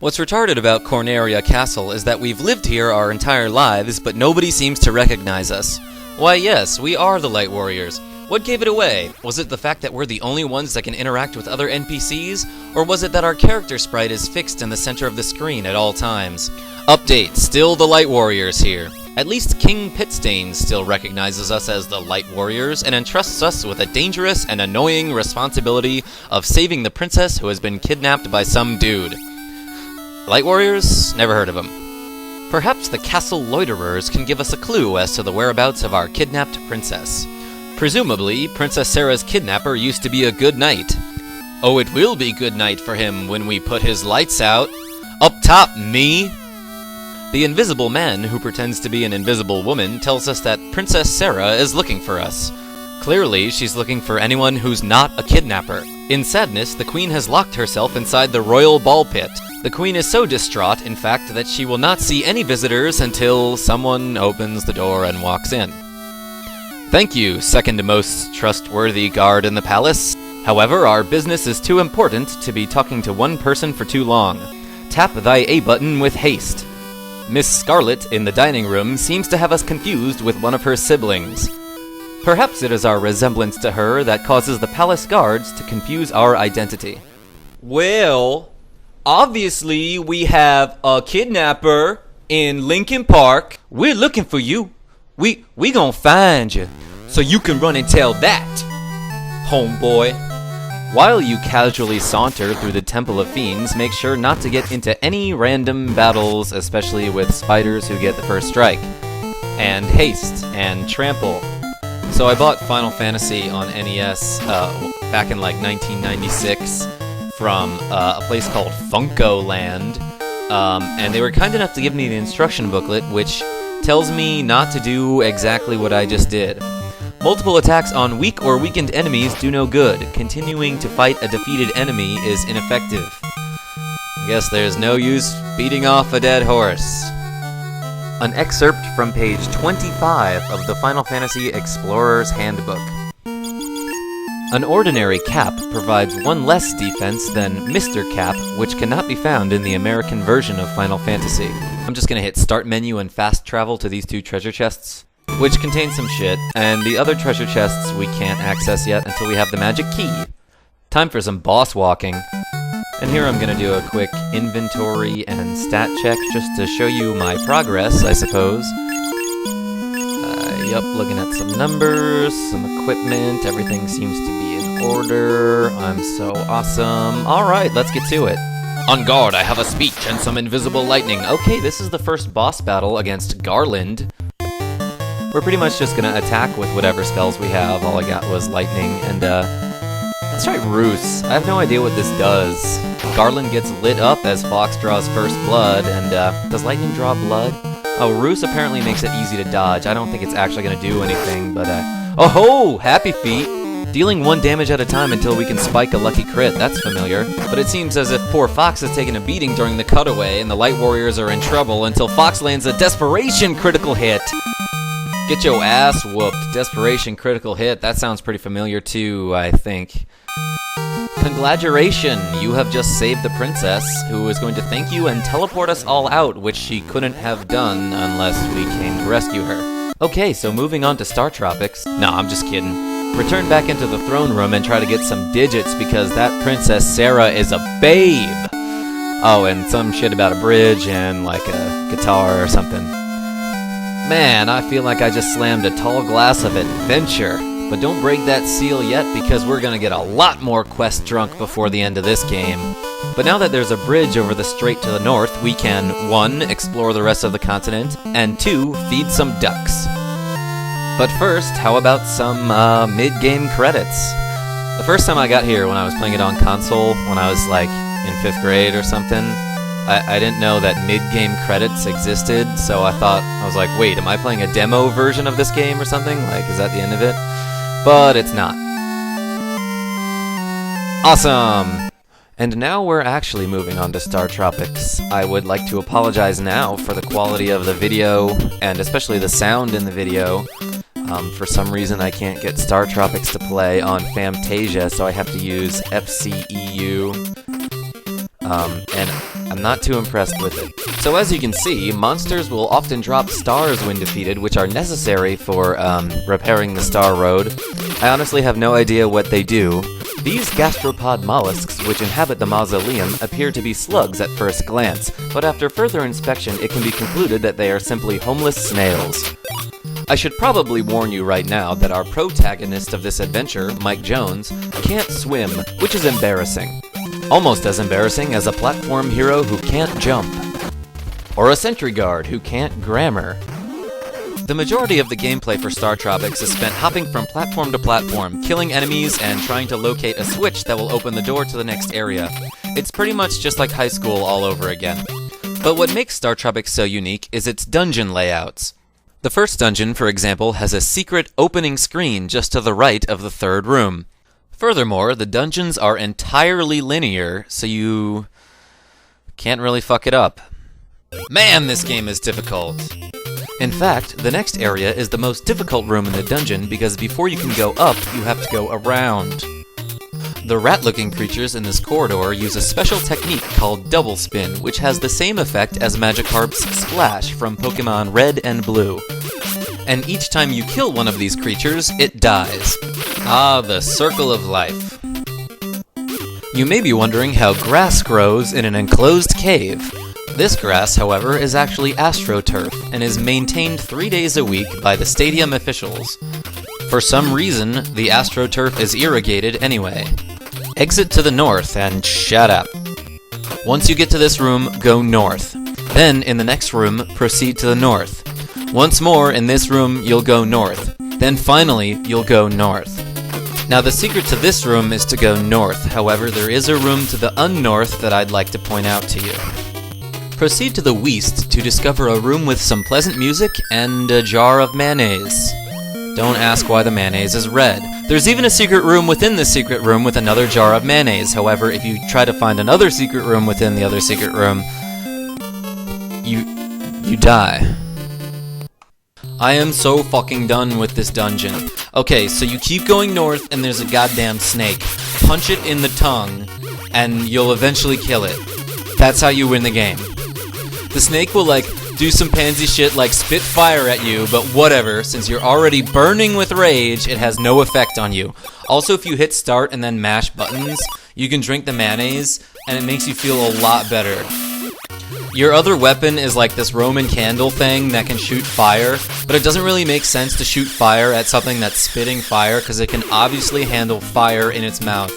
What's retarded about Corneria Castle is that we've lived here our entire lives, but nobody seems to recognize us. Why yes, we are the Light Warriors. What gave it away? Was it the fact that we're the only ones that can interact with other NPCs? Or was it that our character sprite is fixed in the center of the screen at all times? Update, still the Light Warriors here. At least King Pitstain still recognizes us as the Light Warriors and entrusts us with a dangerous and annoying responsibility of saving the princess who has been kidnapped by some dude. Light Warriors? Never heard of them. Perhaps the castle loiterers can give us a clue as to the whereabouts of our kidnapped princess. Presumably, Princess Sara's kidnapper used to be a good knight. Oh, it will be good night for him when we put his lights out. Up top, me! The invisible man who pretends to be an invisible woman tells us that Princess Sara is looking for us. Clearly, she's looking for anyone who's not a kidnapper. In sadness, the queen has locked herself inside the royal ball pit. The queen is so distraught, in fact, that she will not see any visitors until someone opens the door and walks in. Thank you, second most trustworthy guard in the palace. However, our business is too important to be talking to one person for too long. Tap thy A button with haste. Miss Scarlet in the dining room seems to have us confused with one of her siblings. Perhaps it is our resemblance to her that causes the palace guards to confuse our identity. Well, obviously we have a kidnapper in Lincoln Park. We're looking for you. We gonna find you, so you can run and tell that, homeboy. While you casually saunter through the Temple of Fiends, make sure not to get into any random battles, especially with spiders who get the first strike. And haste, and trample. So I bought Final Fantasy on NES back in like 1996 from a place called Funko Land, and they were kind enough to give me the instruction booklet, which tells me not to do exactly what I just did. Multiple attacks on weak or weakened enemies do no good. Continuing to fight a defeated enemy is ineffective. I guess there's no use beating off a dead horse. An excerpt from page 25 of the Final Fantasy Explorer's Handbook. An ordinary cap provides one less defense than Mr. Cap, which cannot be found in the American version of Final Fantasy. I'm just gonna hit start menu and fast travel to these two treasure chests, which contain some shit, and the other treasure chests we can't access yet until we have the magic key. Time for some boss walking. And here I'm gonna do a quick inventory and stat check just to show you my progress, I suppose. Yep, looking at some numbers, some equipment, everything seems to be in order. I'm so awesome. Alright, let's get to it. On guard, I have a speech and some invisible lightning. Okay, this is the first boss battle against Garland. We're pretty much just gonna attack with whatever spells we have. All I got was lightning and, let's try Roost. I have no idea what this does. Garland gets lit up as Fox draws first blood, and, does lightning draw blood? Oh, Roost apparently makes it easy to dodge. I don't think it's actually gonna do anything, but, oh ho! Happy Feet! Dealing 1 damage at a time until we can spike a lucky crit. That's familiar. But it seems as if poor Fox has taken a beating during the cutaway, and the Light Warriors are in trouble until Fox lands a desperation critical hit. Get your ass whooped. Desperation critical hit. That sounds pretty familiar too, I think. Congratulations, you have just saved the princess, who is going to thank you and teleport us all out, which she couldn't have done unless we came to rescue her. Okay, so moving on to Startropics. No, I'm just kidding. Return back into the throne room and try to get some digits because that Princess Sara is a babe! Oh, and some shit about a bridge and like a guitar or something. Man, I feel like I just slammed a tall glass of adventure. But don't break that seal yet because we're gonna get a lot more quest drunk before the end of this game. But now that there's a bridge over the strait to the north, we can 1. Explore the rest of the continent, and 2. Feed some ducks. But first, how about some mid-game credits? The first time I got here when I was playing it on console, when I was like in 5th grade or something, I didn't know that mid-game credits existed, so I was like, wait, am I playing a demo version of this game or something? Like, is that the end of it? But it's not. Awesome! And now we're actually moving on to Startropics. I would like to apologize now for the quality of the video, and especially the sound in the video. For some reason I can't get Startropics to play on Fantasia, so I have to use FCEU. And I'm not too impressed with it. So as you can see, monsters will often drop stars when defeated, which are necessary for, repairing the star road. I honestly have no idea what they do. These gastropod mollusks, which inhabit the mausoleum, appear to be slugs at first glance, but after further inspection it can be concluded that they are simply homeless snails. I should probably warn you right now that our protagonist of this adventure, Mike Jones, can't swim, which is embarrassing. Almost as embarrassing as a platform hero who can't jump. Or a sentry guard who can't grammar. The majority of the gameplay for Startropics is spent hopping from platform to platform, killing enemies, and trying to locate a switch that will open the door to the next area. It's pretty much just like high school all over again. But what makes Startropics so unique is its dungeon layouts. The first dungeon, for example, has a secret opening screen just to the right of the third room. Furthermore, the dungeons are entirely linear, so you can't really fuck it up. Man, this game is difficult! In fact, the next area is the most difficult room in the dungeon because before you can go up, you have to go around. The rat-looking creatures in this corridor use a special technique called double spin, which has the same effect as Magikarp's Splash from Pokemon Red and Blue. And each time you kill one of these creatures, it dies. Ah, the circle of life. You may be wondering how grass grows in an enclosed cave. This grass, however, is actually AstroTurf and is maintained 3 days a week by the stadium officials. For some reason, the AstroTurf is irrigated anyway. Exit to the north and shut up. Once you get to this room, go north. Then, in the next room, proceed to the north. Once more, in this room, you'll go north. Then finally, you'll go north. Now the secret to this room is to go north, however there is a room to the unnorth that I'd like to point out to you. Proceed to the west to discover a room with some pleasant music and a jar of mayonnaise. Don't ask why the mayonnaise is red. There's even a secret room within the secret room with another jar of mayonnaise. However, if you try to find another secret room within the other secret room, you die. I am so fucking done with this dungeon. Okay, so you keep going north and there's a goddamn snake. Punch it in the tongue and you'll eventually kill it. That's how you win the game. The snake will do some pansy shit like spit fire at you, but whatever, since you're already burning with rage, it has no effect on you. Also, if you hit start and then mash buttons, you can drink the mayonnaise, and it makes you feel a lot better. Your other weapon is like this Roman candle thing that can shoot fire, but it doesn't really make sense to shoot fire at something that's spitting fire, because it can obviously handle fire in its mouth.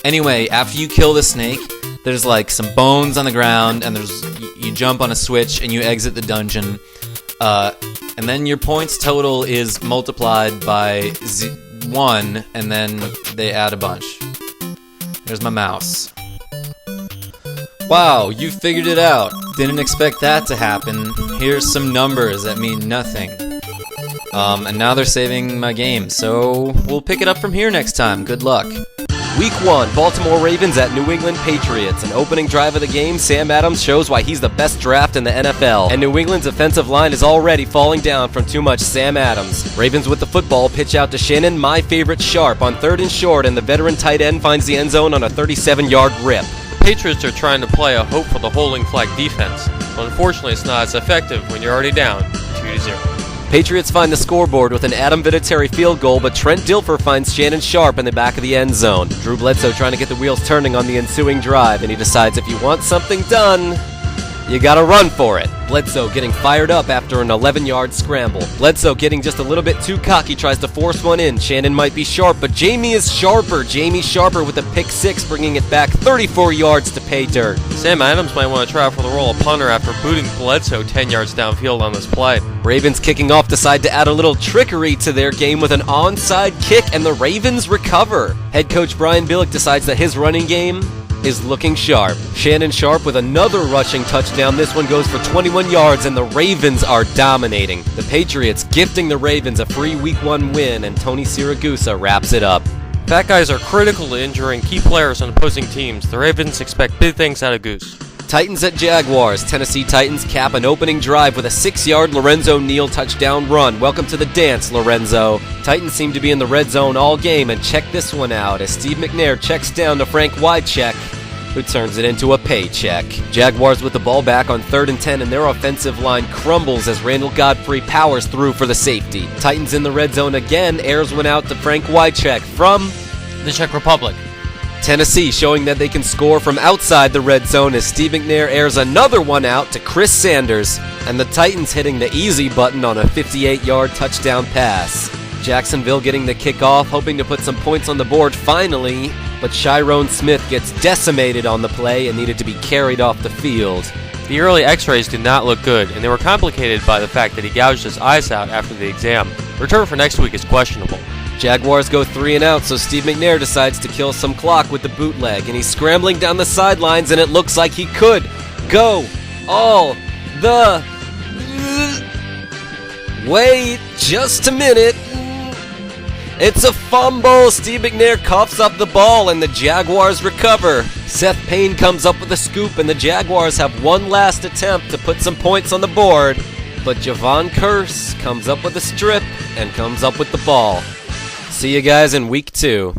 Anyway, after you kill the snake, there's some bones on the ground, and you jump on a switch and you exit the dungeon, and then your points total is multiplied by 1, and then they add a bunch. There's my mouse. Wow, you figured it out. Didn't expect that to happen. Here's some numbers that mean nothing. And now they're saving my game, so we'll pick it up from here next time. Good luck. Week 1, Baltimore Ravens at New England Patriots. An opening drive of the game, Sam Adams shows why he's the best draft in the NFL. And New England's offensive line is already falling down from too much Sam Adams. Ravens with the football pitch out to Shannon, my favorite Sharp, on 3rd and short, and the veteran tight end finds the end zone on a 37-yard rip. Patriots are trying to play a hope for the holding flag defense, but unfortunately it's not as effective when you're already down 2-0. Patriots find the scoreboard with an Adam Vinatieri field goal, but Trent Dilfer finds Shannon Sharp in the back of the end zone. Drew Bledsoe trying to get the wheels turning on the ensuing drive, and he decides if you want something done, you gotta run for it. Bledsoe getting fired up after an 11-yard scramble. Bledsoe getting just a little bit too cocky, tries to force one in. Shannon might be sharp, but Jamie is sharper. Jamie sharper with a pick 6, bringing it back 34 yards to pay dirt. Sam Adams might want to try out for the role of punter after booting Bledsoe 10 yards downfield on this play. Ravens kicking off decide to add a little trickery to their game with an onside kick, and the Ravens recover. Head coach Brian Billick decides that his running game is looking sharp. Shannon Sharp with another rushing touchdown. This one goes for 21 yards, and the Ravens are dominating. The Patriots gifting the Ravens a free Week 1 win, and Tony Siragusa wraps it up. Fat guys are critical to injuring key players on opposing teams. The Ravens expect big things out of Goose. Titans at Jaguars. Tennessee Titans cap an opening drive with a 6-yard Lorenzo Neal touchdown run. Welcome to the dance, Lorenzo. Titans seem to be in the red zone all game, and check this one out as Steve McNair checks down to Frank Wycheck. who turns it into a paycheck. Jaguars with the ball back on 3rd and 10, and their offensive line crumbles as Randall Godfrey powers through for the safety. Titans in the red zone again, airs one out to Frank Wycheck from The Czech Republic. Tennessee showing that they can score from outside the red zone as Steve McNair airs another one out to Chris Sanders, and the Titans hitting the easy button on a 58-yard touchdown pass. Jacksonville getting the kickoff, hoping to put some points on the board finally, but Shyrone Smith gets decimated on the play and needed to be carried off the field. The early x-rays did not look good, and they were complicated by the fact that he gouged his eyes out after the exam. Return for next week is questionable. Jaguars go 3 and out, so Steve McNair decides to kill some clock with the bootleg, and he's scrambling down the sidelines, and it looks like he could go all the... Wait just a minute. It's a fumble. Steve McNair coughs up the ball, and the Jaguars recover. Seth Payne comes up with a scoop, and the Jaguars have one last attempt to put some points on the board, but Javon Curse comes up with a strip and comes up with the ball. See you guys in week 2.